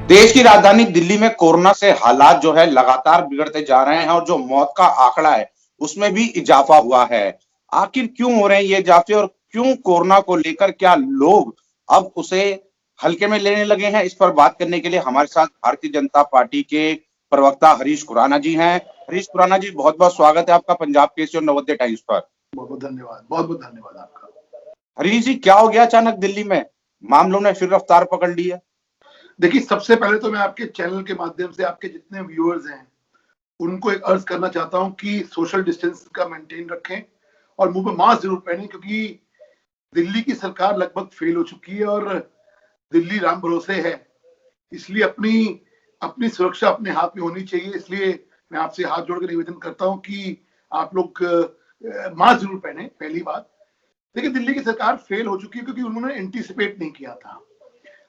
देश की राजधानी दिल्ली में कोरोना से हालात जो है लगातार बिगड़ते जा रहे हैं और जो मौत का आंकड़ा है उसमें भी इजाफा हुआ है। आखिर क्यों हो रहे हैं ये इजाफे और क्यों कोरोना को लेकर क्या लोग अब उसे हल्के में लेने लगे हैं? इस पर बात करने के लिए हमारे साथ भारतीय जनता पार्टी के प्रवक्ता हरीश खुराना जी हैं। हरीश खुराना जी, बहुत बहुत स्वागत है आपका पंजाब केसरी और नवोदय टाइम्स पर। बहुत बहुत धन्यवाद, बहुत बहुत धन्यवाद आपका। हरीश जी, क्या हो गया अचानक दिल्ली में? मामलों ने फिर रफ्तार पकड़ ली है। देखिए, सबसे पहले तो मैं आपके चैनल के माध्यम से आपके जितने व्यूअर्स हैं उनको एक अर्ज करना चाहता हूं कि सोशल डिस्टेंस का मेंटेन रखें और मुंह पे मास्क जरूर पहने, क्योंकि दिल्ली की सरकार लगभग फेल हो चुकी है और दिल्ली राम भरोसे है। इसलिए अपनी अपनी सुरक्षा अपने हाथ में होनी चाहिए। इसलिए मैं आपसे हाथ जोड़ कर निवेदन करता हूं कि आप लोग मास्क जरूर पहने। पहली बात, देखिए, दिल्ली की सरकार फेल हो चुकी है क्योंकि उन्होंने एंटीसिपेट नहीं किया था।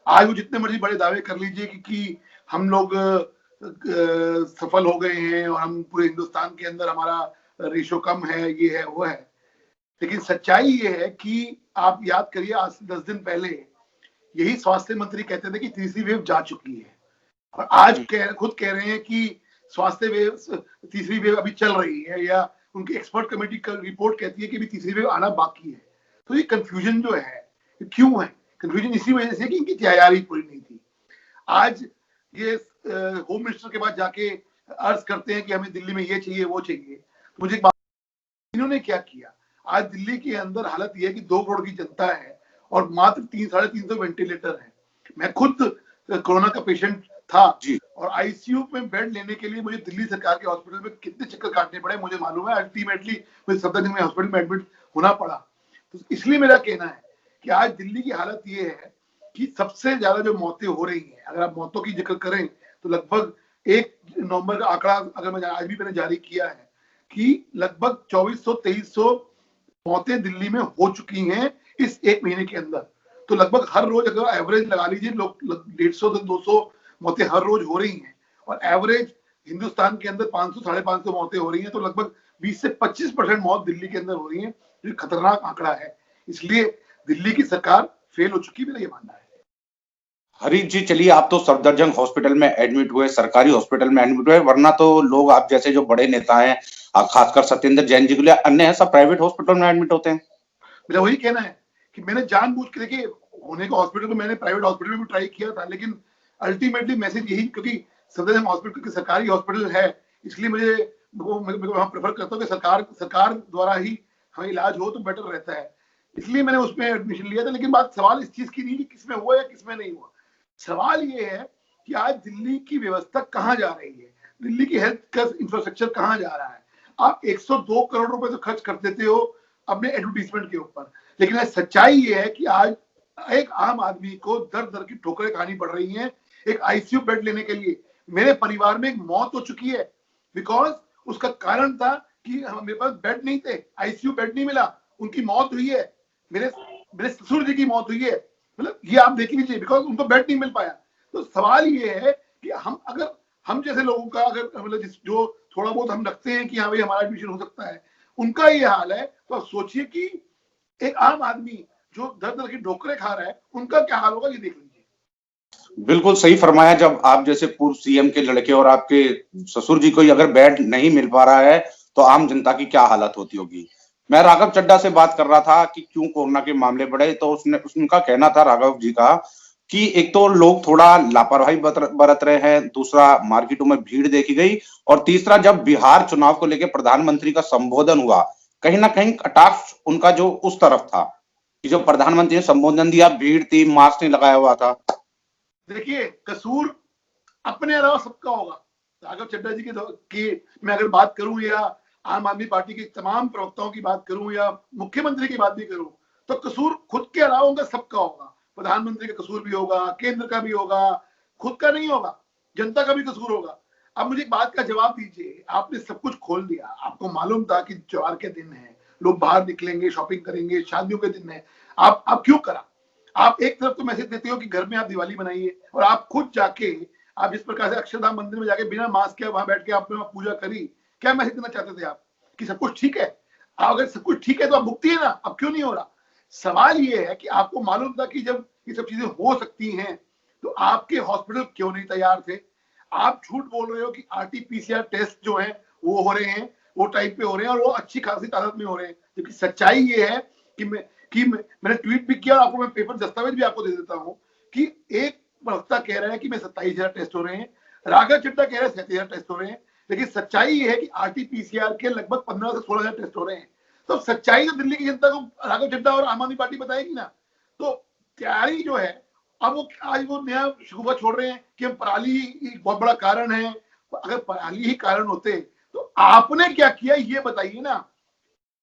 आज वो जितने मर्जी बड़े दावे कर लीजिए कि हम लोग सफल हो गए हैं और हम पूरे हिंदुस्तान के अंदर हमारा रेशो कम है, ये है वो है, लेकिन सच्चाई ये है कि आप याद करिए, आज से 10 दिन पहले यही स्वास्थ्य मंत्री कहते थे कि तीसरी वेव जा चुकी है और आज खुद कह रहे हैं कि स्वास्थ्य वेव तीसरी वेव अभी चल रही है, या उनकी एक्सपर्ट कमेटी का रिपोर्ट कहती है कि अभी तीसरी वेव आना बाकी है। तो ये कंफ्यूजन जो है, क्यों है कंफ्यूजन? इसी वजह से कि इनकी तैयारी पूरी नहीं थी। आज ये होम मिनिस्टर के पास जाके अर्ज करते हैं कि हमें दिल्ली में ये चाहिए वो चाहिए। मुझे एक बात, इन्होंने क्या किया? आज दिल्ली के अंदर हालत ये है कि 2 करोड़ की जनता है और मात्र 300-350 वेंटिलेटर है। मैं खुद कोरोना का पेशेंट था और आईसीयू में बेड लेने के लिए मुझे दिल्ली सरकार के हॉस्पिटल में कितने चक्कर काटने पड़े मुझे मालूम है। अल्टीमेटली मुझे 17 दिन में हॉस्पिटल में एडमिट होना पड़ा। तो इसलिए मेरा कहना है कि आज दिल्ली की हालत ये है कि सबसे ज्यादा जो मौतें हो रही हैं, अगर आप मौतों की जिक्र करें तो लगभग 1 नवंबर का आंकड़ा अगर मैं आज भी मैंने जारी किया है कि लगभग 2400-2300 मौतें दिल्ली में हो चुकी हैं इस 1 महीने के अंदर। तो लगभग हर रोज अगर एवरेज लगा लीजिए, लोग 150 से 200 मौतें हर रोज हो रही हैं और एवरेज हिंदुस्तान के अंदर 500-550 मौतें हो रही हैं। तो लगभग 20 से 25% मौत दिल्ली के अंदर हो रही है, जो खतरनाक आंकड़ा है। इसलिए दिल्ली की सरकार फेल हो चुकी है, मेरा ये मानना है। हरीश जी, चलिए, आप तो सफदरजंग हॉस्पिटल में एडमिट हुए, सरकारी हॉस्पिटल में एडमिट हुए, वरना तो लोग आप जैसे जो बड़े नेता हैं, खासकर सत्येंद्र जैन जी के लिए अन्य हैं, सब प्राइवेट हॉस्पिटल में एडमिट होते हैं। मेरा वही कहना है कि मैंने जानबूझ के, देखिए, होने का हॉस्पिटल तो मैंने प्राइवेट हॉस्पिटल में भी ट्राई किया था, लेकिन अल्टीमेटली मैसेज यही, क्योंकि सफदरजंग हॉस्पिटल की सरकारी हॉस्पिटल है, इसलिए मुझे वहां प्रेफर करता हूँ कि सरकार द्वारा ही हमें इलाज हो तो बेटर रहता है। इसलिए मैंने उसमें एडमिशन लिया था। लेकिन बात सवाल इस चीज की नहीं कि किसमें हुआ या किसमें नहीं हुआ। सवाल ये है कि आज दिल्ली की व्यवस्था कहाँ जा रही है, दिल्ली की हेल्थ का इंफ्रास्ट्रक्चर कहाँ जा रहा है। आप 102 करोड़ रुपए तो खर्च कर देते हो अपने एडवर्टीजमेंट के ऊपर, लेकिन आज सच्चाई ये है कि आज एक आम आदमी को दर दर की ठोकरें खानी पड़ रही हैं एक आईसीयू बेड लेने के लिए। मेरे परिवार में एक मौत हो चुकी है बिकॉज उसका कारण था कि मेरे पास बेड नहीं थे, आईसीयू बेड नहीं मिला, उनकी मौत हुई है। मेरे मेरे ससुर जी की मौत हुई है, मतलब ये आप देख लीजिए, बिकॉज उनको बेड नहीं मिल पाया। तो सवाल ये है कि हम जैसे लोगों का अगर मतलब जो थोड़ा बहुत हम रखते हैं कि हाँ भाई हमारा एडमिशन हो सकता है, उनका ये हाल है, तो आप सोचिए कि एक आम आदमी जो दर दर की ठोकरें खा रहा है उनका क्या हाल होगा, ये देख लीजिए। बिल्कुल सही फरमाया। जब आप जैसे पूर्व सीएम के लड़के और आपके ससुर जी को अगर बेड नहीं मिल पा रहा है तो आम जनता की क्या हालत होती होगी। मैं राघव चड्ढा से बात कर रहा था कि क्यों कोरोना के मामले बढ़े, तो उनका कहना था, राघव जी का, कि एक तो लोग थोड़ा लापरवाही बरत रहे हैं, दूसरा मार्केटों में भीड़ देखी गई, और तीसरा जब बिहार चुनाव को लेकर प्रधानमंत्री का संबोधन हुआ, कहीं ना कहीं कटाक्ष उनका जो उस तरफ था कि जो प्रधानमंत्री ने संबोधन दिया, भीड़ थी, मास्क नहीं लगाया हुआ था। देखिए, कसूर अपने अलावा सबका होगा। राघव चड्ढा जी की मैं अगर बात करूं या आम आदमी पार्टी के तमाम प्रवक्ताओं की बात करूं या मुख्यमंत्री की बात भी करूं, तो कसूर खुद के अलावा उनका सबका होगा। प्रधानमंत्री का कसूर भी होगा, केंद्र का भी होगा, खुद का नहीं होगा, जनता का भी कसूर होगा। अब मुझे एक बात का जवाब दीजिए, आपने सब कुछ खोल दिया, आपको मालूम था कि त्योहार के दिन है, लोग बाहर निकलेंगे, शॉपिंग करेंगे, शादियों के दिन है, आप क्यों करा? आप एक तरफ तो मैसेज देते हो कि घर में आप दिवाली बनाइए, और आप खुद जाके आप जिस प्रकार से अक्षरधाम मंदिर में जाके बिना मास्क के वहां बैठ के आपने पूजा करी, क्या मैसेज देना चाहते थे आप? कि सब कुछ ठीक है? अगर सब कुछ ठीक है तो आप भुगती है ना, अब क्यों नहीं हो रहा? सवाल ये है कि आपको मालूम था कि जब ये सब चीजें हो सकती हैं तो आपके हॉस्पिटल क्यों नहीं तैयार थे? आप झूठ बोल रहे हो कि आरटीपीसीआर टेस्ट जो है वो हो रहे हैं, वो टाइम पे हो रहे हैं और वो अच्छी खासी तादाद में हो रहे हैं, जबकि सच्चाई ये है कि मैंने ट्वीट भी किया और आपको मैं पेपर दस्तावेज भी आपको दे देता हूं कि एक प्रवक्ता कह रहा है कि मैं 27,000 टेस्ट हो रहे हैं, राघव चड्ढा कह रहे हैं 37,000 टेस्ट हो रहे हैं, लेकिन सच्चाई ये है कि आरटीपीसीआर के लगभग 15 से 16,000 टेस्ट हो रहे हैं। तो सच्चाई तो दिल्ली की जनता को राघव चड्ढा और आम आदमी पार्टी बताएगी ना। तो तैयारी जो है, अब वो आज वो नया शुबा छोड़ रहे हैं कि हम पराली एक बहुत बड़ा कारण है। अगर पराली ही कारण होते तो आपने क्या किया ये बताइए ना।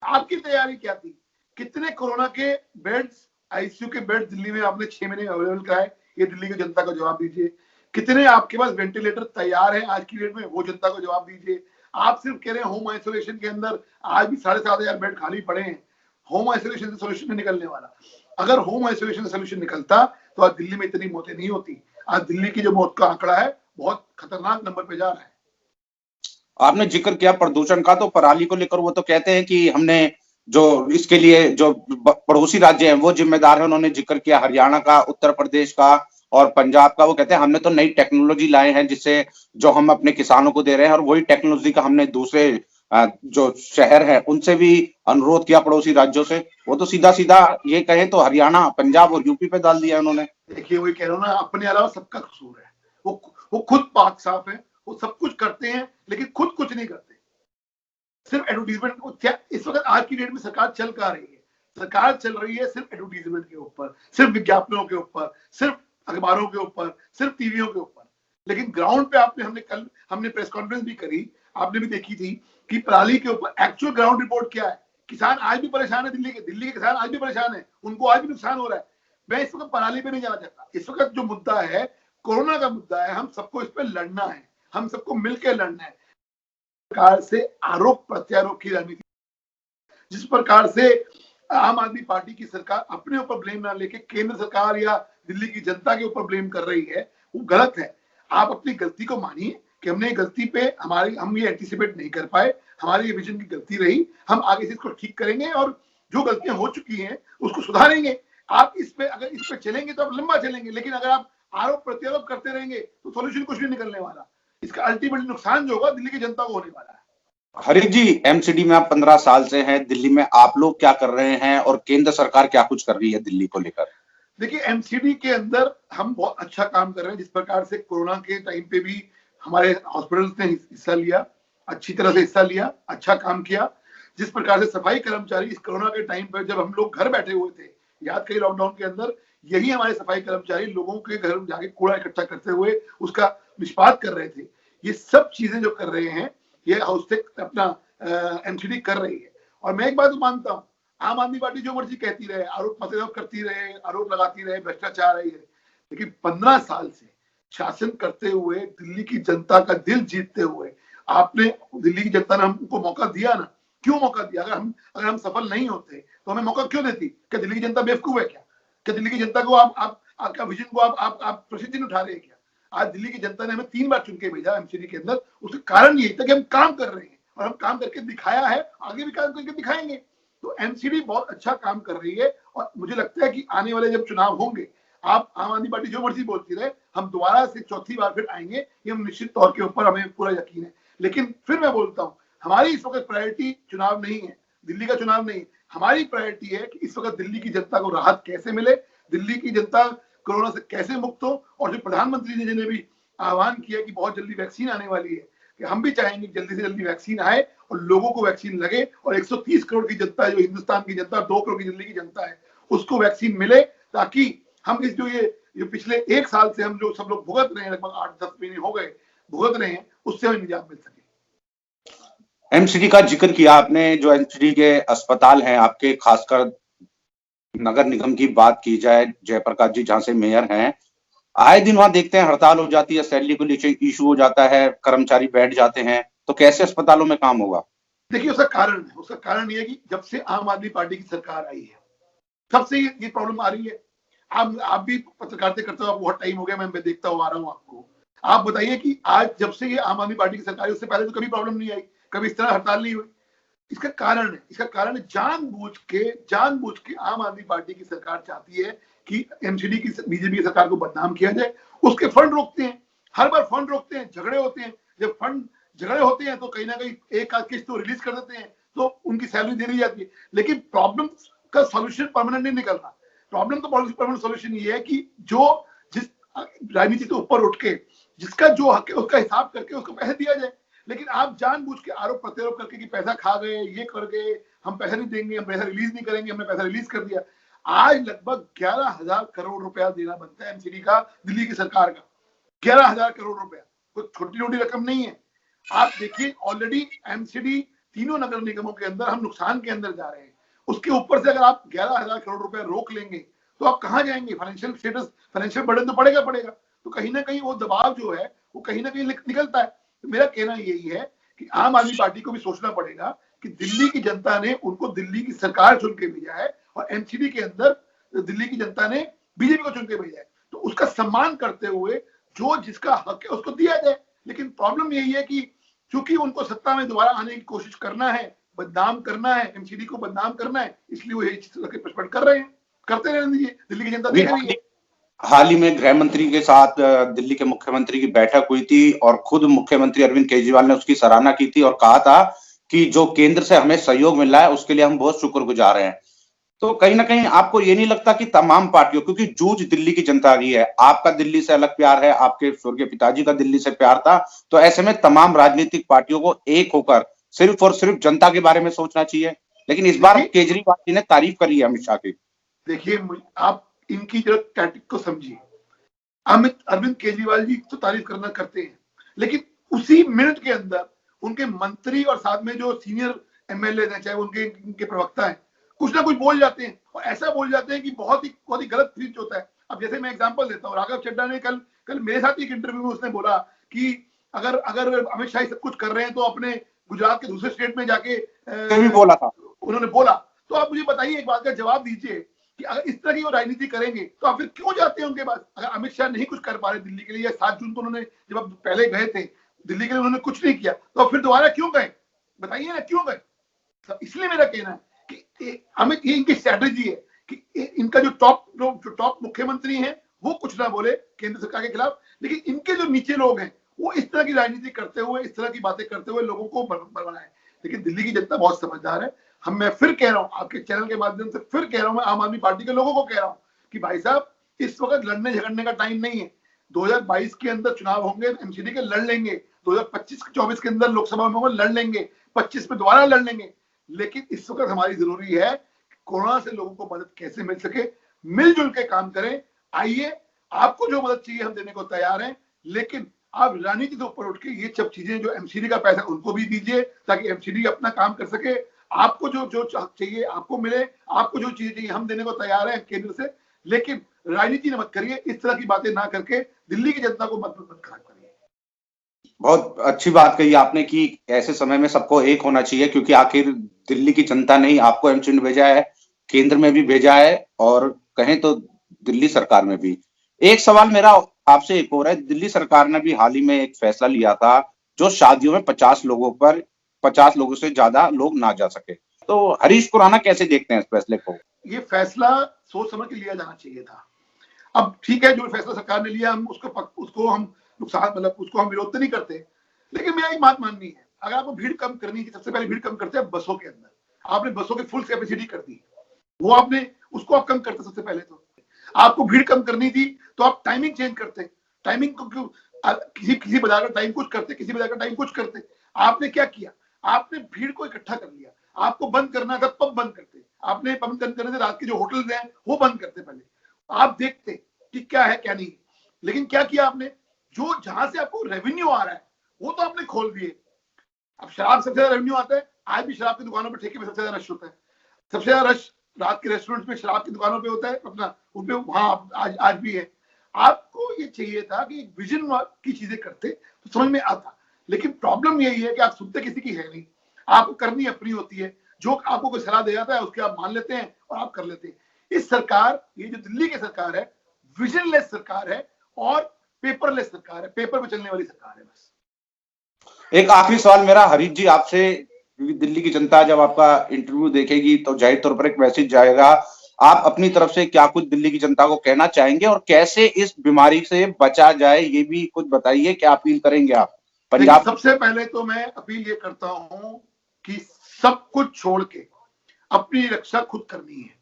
आपकी तैयारी क्या थी? कितने कोरोना के बेड्स, आईसीयू के बेड दिल्ली में आपने 6 महीने अवेलेबल कराए, ये दिल्ली की जनता को जवाब दीजिए। कितने आपके पास वेंटिलेटर तैयार है आज की डेट में, वो जनता को जवाब दीजिए। आप सिर्फ कह रहे हैं होम आइसोलेशन के अंदर आज भी 7,500 बेड खाली पड़े हैं। होम आइसोलेशन से सोल्यूशन नहीं निकलने वाला। अगर होम आइसोलेशन से सोल्यूशन निकलता तो आज दिल्ली में इतनी मौतें नहीं होती। आज दिल्ली की जो मौत का आंकड़ा है बहुत खतरनाक नंबर पे जा रहा है। आपने जिक्र किया प्रदूषण का, तो पराली को लेकर वो तो कहते हैं कि हमने जो इसके लिए जो पड़ोसी राज्य हैं वो जिम्मेदार है। उन्होंने जिक्र किया हरियाणा का, उत्तर प्रदेश का और पंजाब का। वो कहते हैं हमने तो नई टेक्नोलॉजी लाए हैं जिससे जो हम अपने किसानों को दे रहे हैं, और वही टेक्नोलॉजी का हमने दूसरे जो शहर है उनसे भी अनुरोध किया, पड़ोसी राज्यों से। वो तो सीधा सीधा ये कहें तो हरियाणा, पंजाब और यूपी पे डाल दिया उन्होंने। देखिए वही कह रहा हूँ ना, अपने अलावा सबका कसूर है। वो खुद पाक साफ है, वो सब कुछ करते हैं लेकिन खुद कुछ नहीं करते, सिर्फ एडवर्टीजमेंट। इस वक्त आज की डेट में सरकार चल कहाँ रही है? सरकार चल रही है सिर्फ एडवर्टीजमेंट के ऊपर, सिर्फ विज्ञापनों के ऊपर, सिर्फ अखबारों के ऊपर, सिर्फ टीवियों के ऊपर। लेकिन ग्राउंड पे हमने प्रेस कॉन्फ्रेंस भी करी, आपने भी देखी थी कि पराली के ऊपर एक्चुअल ग्राउंड रिपोर्ट क्या है। किसान आज भी परेशान है, दिल्ली के किसान आज भी परेशान है, उनको आज भी नुकसान हो रहा है। मैं इस वक्त पराली पे नहीं जाना चाहता। इस वक्त जो मुद्दा है कोरोना का मुद्दा है, हम सबको इस पर लड़ना है, हम सबको मिलकर लड़ना है। प्रकार से आरोप प्रत्यारोप की राजनीति, जिस प्रकार से आम आदमी पार्टी की सरकार अपने ऊपर ब्लेम ना लेके केंद्र सरकार या दिल्ली की जनता के ऊपर ब्लेम कर रही है, वो गलत है। आप अपनी गलती को मानिए कि हमने गलती पे हम ये एंटीसिपेट नहीं कर पाए, हमारी ये विजन की गलती रही। हम आगे से इसको ठीक करेंगे और जो गलतियां हो चुकी हैं उसको सुधारेंगे। आप अगर इस पे चलेंगे तो आप लंबा चलेंगे, लेकिन अगर आप आरोप प्रत्यारोप करते रहेंगे तो सोल्यूशन कुछ नहीं निकलने वाला। इसका अल्टीमेटली नुकसान जो होगा दिल्ली की जनता को होने वाला है। हरीश जी, एमसीडी में आप 15 साल से हैं, दिल्ली में आप लोग क्या कर रहे हैं और केंद्र सरकार क्या कुछ कर रही है दिल्ली को लेकर? देखिए एमसीडी के अंदर हम बहुत अच्छा काम कर रहे हैं। जिस प्रकार से कोरोना के टाइम पे भी हमारे हॉस्पिटल्स ने हिस्सा लिया, अच्छी तरह से हिस्सा लिया, अच्छा काम किया। जिस प्रकार से सफाई कर्मचारी इस कोरोना के टाइम पर जब हम लोग घर बैठे हुए थे, याद करिए लॉकडाउन के अंदर, यही हमारे सफाई कर्मचारी लोगों के घर जाके कूड़ा इकट्ठा करते हुए उसका निष्पादन कर रहे थे। ये सब चीजें जो कर रहे हैं ये हाउसटेक अपना एमसीडी कर रही है। और मैं एक बात मानता हूँ, आम आदमी पार्टी जो मर्जी कहती रहे, आरोप प्रत्यारोप करती रहे, आरोप लगाती रहे, भ्रष्टाचार है, लेकिन 15 साल से शासन करते हुए दिल्ली की जनता का दिल जीतते हुए आपने, दिल्ली की जनता ने हमको मौका दिया ना। क्यों मौका दिया? अगर हम सफल नहीं होते तो हमें मौका क्यों देती? क्या दिल्ली की जनता बेवकूफ है क्या? क्या दिल्ली की जनता को आपका विजन को आप प्रसिद्ध उठा रहे हैं क्या? आज दिल्ली की जनता ने हमें 3 बार चुन के भेजा एमसीडी के अंदर। उसका कारण यही था कि हम काम कर रहे हैं और हम काम करके दिखाया है, आगे भी काम करके दिखाएंगे। तो एमसीडी बहुत अच्छा काम कर रही है और मुझे लगता है कि आने वाले जब चुनाव होंगे, आप आम आदमी पार्टी जो मर्जी बोलती रहे, हम दोबारा से चौथी बार फिर आएंगे, ये हम निश्चित तौर के ऊपर हमें पूरा यकीन है। लेकिन फिर मैं बोलता हूँ, हमारी इस वक्त प्रायोरिटी चुनाव नहीं है, दिल्ली का चुनाव नहीं। हमारी प्रायोरिटी है कि इस वक्त दिल्ली की जनता को राहत कैसे मिले, दिल्ली की जनता कोरोना से कैसे मुक्त हो। और जो प्रधानमंत्री जी ने भी आह्वान किया कि बहुत जल्दी वैक्सीन आने वाली है, कि हम भी चाहेंगे जल्दी से जल्दी वैक्सीन आए और लोगों को वैक्सीन लगे और 130 करोड़ की जनता, जो हिंदुस्तान की जनता, 2 करोड़ की दिल्ली की जनता है, उसको वैक्सीन मिले, ताकि हम इस जो पिछले 1 साल से हम जो सब लोग भुगत रहे हैं, लगभग 8-10 महीने हो गए भुगत रहे हैं, उससे हमें निजात मिल सके। एमसीडी का जिक्र किया आपने, जो एमसीडी के अस्पताल हैं आपके, खासकर नगर निगम की बात की जाए, जयप्रकाश जी जहां से मेयर हैं, आए दिन वहां देखते हैं हड़ताल हो जाती है, सैलरी को नीचे इशू हो जाता है, कर्मचारी बैठ जाते हैं, तो कैसे अस्पतालों में काम होगा? देखिए उसका कारण ये है कि जब से आम आदमी पार्टी की सरकार आई है, तब से ये प्रॉब्लम आ रही है। आप भी पत्रकारिता करते हो, आप बहुत टाइम हो गया, मैं देखता हुआ आ रहा हूँ आपको। आप बताइए कि आज जब से ये आम आदमी पार्टी की सरकार है, उससे पहले तो कभी प्रॉब्लम नहीं आई, कभी इस तरह हड़ताल नहीं हुई। इसका कारण है जानबूझ के आम आदमी पार्टी की सरकार चाहती है कि एमसीडी की बीजेपी की सरकार को बदनाम किया जाए। उसके फंड रोकते हैं, हर बार फंड रोकते हैं, झगड़े होते हैं। जब फंड झगड़े होते हैं तो कहीं ना कहीं एक आध किस्त तो रिलीज कर देते हैं, तो उनकी सैलरी दे दी जाती है। लेकिन प्रॉब्लम का सॉल्यूशन परमानेंट नहीं निकल रहा। प्रॉब्लम का परमानेंट सॉल्यूशन ये है कि जिस राजनीति के ऊपर उठ के जिसका जो हक है उसका हिसाब करके उसको पैसे दिया जाए। लेकिन आप जानबूझ के आरोप प्रत्यारोप करके कि पैसा खा गए, ये कर गए, हम पैसा नहीं देंगे, हम पैसा रिलीज नहीं करेंगे, हमने पैसा रिलीज कर दिया। आज लगभग 11,000 करोड़ रुपया देना बनता है एमसीडी का, दिल्ली की सरकार का 11,000 करोड़ रुपया, कोई छोटी छोटी रकम नहीं है। आप देखिए ऑलरेडी एमसीडी तीनों नगर निगमों के अंदर हम नुकसान के अंदर जा रहे हैं। उसके ऊपर से अगर आप 11,000 करोड़ रुपया रोक लेंगे तो आप कहां जाएंगे? फाइनेंशियल स्टेटस, फाइनेंशियल बर्डन तो पड़ेगा। तो कहीं ना कहीं वो दबाव जो है वो कहीं ना कहीं निकलता है। तो मेरा कहना यही है कि आम आदमी पार्टी को भी सोचना पड़ेगा कि दिल्ली की जनता ने उनको दिल्ली की सरकार चुन के भेजा है और एमसीडी के अंदर दिल्ली की जनता ने बीजेपी को चुन के भेजा है, तो उसका सम्मान करते हुए जो जिसका हक है उसको दिया जाए। लेकिन प्रॉब्लम यही है कि चूंकि उनको सत्ता में दोबारा आने की कोशिश करना है, बदनाम करना है, एमसीडी को बदनाम करना है, इसलिए वो यही प्रश्न कर रहे हैं। करते रहने दीजिए, दिल्ली की जनता देख रही है। हाल ही में गृह मंत्री के साथ दिल्ली के मुख्यमंत्री की बैठक हुई थी और खुद मुख्यमंत्री अरविंद केजरीवाल ने उसकी सराहना की थी और कहा था कि जो केंद्र से हमें सहयोग मिला है उसके लिए हम बहुत शुक्रगुजार हैं। तो कहीं ना कहीं आपको ये नहीं लगता कि तमाम पार्टियों, क्योंकि जूझ दिल्ली की जनता की है, आपका दिल्ली से अलग प्यार है, आपके स्वर्गीय पिताजी का दिल्ली से प्यार था, तो ऐसे में तमाम राजनीतिक पार्टियों को एक होकर सिर्फ और सिर्फ जनता के बारे में सोचना चाहिए। लेकिन इस बार केजरीवाल जी ने तारीफ करी है अमित शाह की। देखिए, आप इनकी जो टैक्टिक को समझिए। अरविंद केजरीवाल जी तो तारीफ करना करते हैं, लेकिन उसी मिनट के अंदर उनके मंत्री और साथ में जो सीनियर एमएलए हैं, चाहे उनके प्रवक्ता हैं, कुछ ना कुछ बोल जाते हैं और ऐसा बोल जाते हैं कि बहुत ही गलत फील होता है। अब जैसे मैं एग्जांपल देता हूँ, राघव चड्ढा ने कल मेरे साथ एक इंटरव्यू में उसने बोला कि अगर अमित शाह सब कुछ कर रहे हैं तो अपने गुजरात के दूसरे स्टेट में जाके भी बोला था उन्होंने बोला। तो आप मुझे बताइए, एक बात का जवाब दीजिए कि अगर इस तरह की वो राजनीति करेंगे तो आप फिर क्यों जाते हैं उनके पास? अगर अमित शाह नहीं कुछ कर पा रहे दिल्ली के लिए, 7 जून को उन्होंने जब आप पहले गए थे दिल्ली के लिए उन्होंने कुछ नहीं किया, तो फिर दोबारा क्यों गए? बताइए ना, क्यों गए? इसलिए मेरा कहना है कि अमित, ये इनकी स्ट्रैटेजी है कि इनका जो टॉप मुख्यमंत्री हैं वो कुछ ना बोले केंद्र सरकार के खिलाफ, लेकिन इनके जो नीचे लोग हैं वो इस तरह की राजनीति करते हुए, इस तरह की बातें करते हुए लोगों को बनाए। लेकिन दिल्ली की जनता बहुत समझदार है। मैं फिर कह रहा हूँ, आपके चैनल के माध्यम से फिर कह रहा हूँ, मैं आम आदमी पार्टी के लोगों को कह रहा हूँ कि भाई साहब, इस वक्त लड़ने झगड़ने का टाइम नहीं है। 2022 के अंदर चुनाव होंगे, एमसीडी के लड़ लेंगे, 2025-24 के अंदर लोकसभा में लड़ लेंगे, 25 में दोबारा लड़ लेंगे। लेकिन इस वक्त हमारी जरूरी है कोरोना से लोगों को मदद कैसे मिल सके, मिलजुल के काम करें। आइए, आपको जो मदद चाहिए हम देने को तैयार हैं, लेकिन आप राजनीति से ऊपर उठ के ये सब चीजें, जो एमसीडी का पैसा उनको भी दीजिए ताकि एमसीडी अपना काम कर सके। आपको जो चाहिए आपको मिले, आपको जो चीजें चाहिए हम देने को तैयार हैं केंद्र से, लेकिन राजनीति मत करिए, इस तरह की बातें ना करके दिल्ली की जनता को मत खराब करिए। बहुत अच्छी बात कही आपने कि ऐसे समय में सबको एक होना चाहिए, क्योंकि आखिर दिल्ली की जनता ने ही आपको एमसीडी भेजा है, केंद्र में भी भेजा है और कहें तो दिल्ली सरकार में भी। एक सवाल मेरा आपसे एक और है, दिल्ली सरकार ने भी हाल ही में एक फैसला लिया था जो शादियों में 50 लोगों से ज्यादा लोग ना जा सके, तो हरीश खुराना कैसे देखते हैं इस फैसले को? ये फैसला सोच समझ के लिया जाना चाहिए था। अब ठीक है, जो फैसला सरकार ने लिया हम उसको हम नुकसान, मतलब उसको हम विरोध तो नहीं करते, लेकिन मेरा एक बात माननी है, अगर आपको भीड़ कम करनी है, सबसे पहले भीड़ कम करते हैं बसों के अंदर। आपने बसों की फुल कैपेसिटी कर दी, वो आपने उसको आप कम करते। सबसे पहले तो आपको भीड़ कम करनी थी तो आप टाइमिंग चेंज करते। टाइमिंग को क्यों, किसी बाजार का टाइम कुछ करते, किसी बाजार का टाइम कुछ करते। आपने क्या किया? आपने भीड़ को इकट्ठा कर लिया। आपको बंद करना था, पब बंद करते। आपने पब बंद करने से रात के जो होटल्स हैं वो बंद करते। पहले आप देखते कि क्या है क्या नहीं, लेकिन क्या किया आपने? जो जहां से आपको रेवेन्यू आ रहा है वो तो आपने खोल दिए। अब शराब सबसे ज्यादा रेवेन्यू आता है, आज भी शराब की दुकानों पर ठेके पे सबसे ज्यादा रश होता है। सबसे ज्यादा रश रात के रेस्टोरेंट में, शराब की दुकानों पे होता है अपना, उनपे वहां आज भी है। आपको ये चाहिए था कि विजन की चीजें करते तो समझ में आता, लेकिन प्रॉब्लम यही है कि आप सुनते किसी की है नहीं। आपको करनी अपनी होती है, जो आपको कोई सलाह दे जाता है उसके आप मान लेते हैं और आप कर लेते हैं। इस सरकार, ये जो दिल्ली की सरकार है, विजनलेस सरकार है और पेपरलेस सरकार है, पेपर पे चलने वाली सरकार है। बस एक आखिरी सवाल मेरा हरीश जी आपसे, क्योंकि दिल्ली की जनता जब आपका इंटरव्यू देखेगी तो जाहिर तौर पर एक मैसेज जाएगा। आप अपनी तरफ से क्या कुछ दिल्ली की जनता को कहना चाहेंगे और कैसे इस बीमारी से बचा जाए, ये भी कुछ बताइए। क्या अपील करेंगे आप देखिए, पंजाब? सबसे पहले तो मैं अपील ये करता हूं कि सब कुछ छोड़ के अपनी रक्षा खुद करनी है।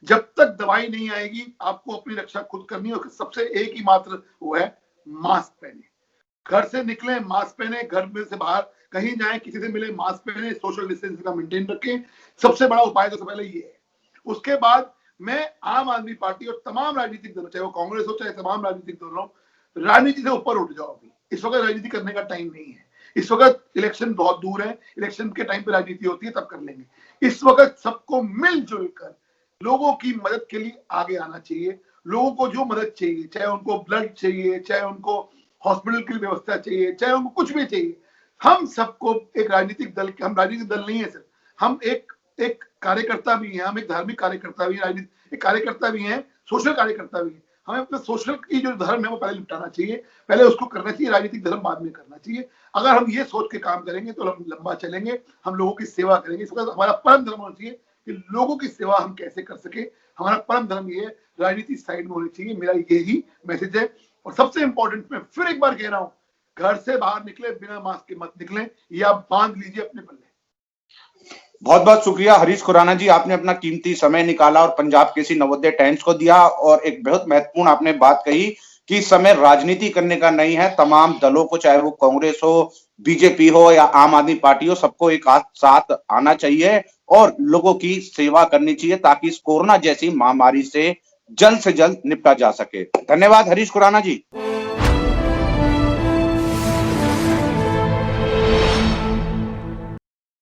जब तक दवाई नहीं आएगी आपको अपनी रक्षा खुद करनी है। सबसे एक ही मात्र वो है, मास्क पहने, घर से निकले मास्क पहने, घर में से बाहर कहीं जाए किसी से मिले मास्क पहने, सोशल डिस्टेंसिंग का मेंटेन रखें। सबसे बड़ा उपाय तो सबसे पहले ये है। उसके बाद मैं आम आदमी पार्टी और तमाम राजनीतिक दलों, चाहे वो कांग्रेस हो चाहे तमाम राजनीतिक दलों, राजनीति से ऊपर उठ जाओ। अभी इस वक्त राजनीति करने का टाइम नहीं है। इस वक्त इलेक्शन बहुत दूर है, इलेक्शन के टाइम पे राजनीति होती है, तब कर लेंगे। इस वक्त सबको मिलजुल कर लोगों की मदद के लिए आगे आना चाहिए। लोगों को जो मदद चाहिए, चाहे उनको ब्लड चाहिए, चाहे उनको हॉस्पिटल की व्यवस्था चाहिए, चाहे उनको कुछ भी चाहिए, हम सबको एक राजनीतिक दल, हम राजनीतिक दल नहीं है सर, हम एक कार्यकर्ता भी हैं, हम एक धार्मिक कार्यकर्ता भी, राजनीतिक कार्यकर्ता भी हैं, सोशल कार्यकर्ता भी हैं। हमें अपने सोशल की जो धर्म है वो पहले निपटाना चाहिए, पहले उसको करना चाहिए, राजनीतिक धर्म बाद में करना चाहिए। अगर हम ये सोच के काम करेंगे तो हम लंबा चलेंगे, हम लोगों की सेवा करेंगे। इस वक्त हमारा परम धर्म होना चाहिए कि लोगों की सेवा हम कैसे कर सके। हमारा परम धर्म ये है, राजनीति साइड में होनी चाहिए। मेरा यही मैसेज है। और सबसे इंपॉर्टेंट, मैं फिर एक बार कह रहा हूं, घर से बाहर निकले बिना मास्क के मत निकलें, ये आप बांध लीजिए अपने पल्ले। बहुत बहुत शुक्रिया हरीश खुराना जी, आपने अपना कीमती समय निकाला और पंजाब केसरी नवोदय टाइम्स को दिया। और एक बहुत महत्वपूर्ण आपने बात कही कि समय राजनीति करने का नहीं है। तमाम दलों को, चाहे वो कांग्रेस हो, बीजेपी हो या आम आदमी पार्टी हो, सबको एक साथ आना चाहिए और लोगों की सेवा करनी चाहिए ताकि इस कोरोना जैसी महामारी से जल्द निपटा जा सके। धन्यवाद हरीश खुराना जी।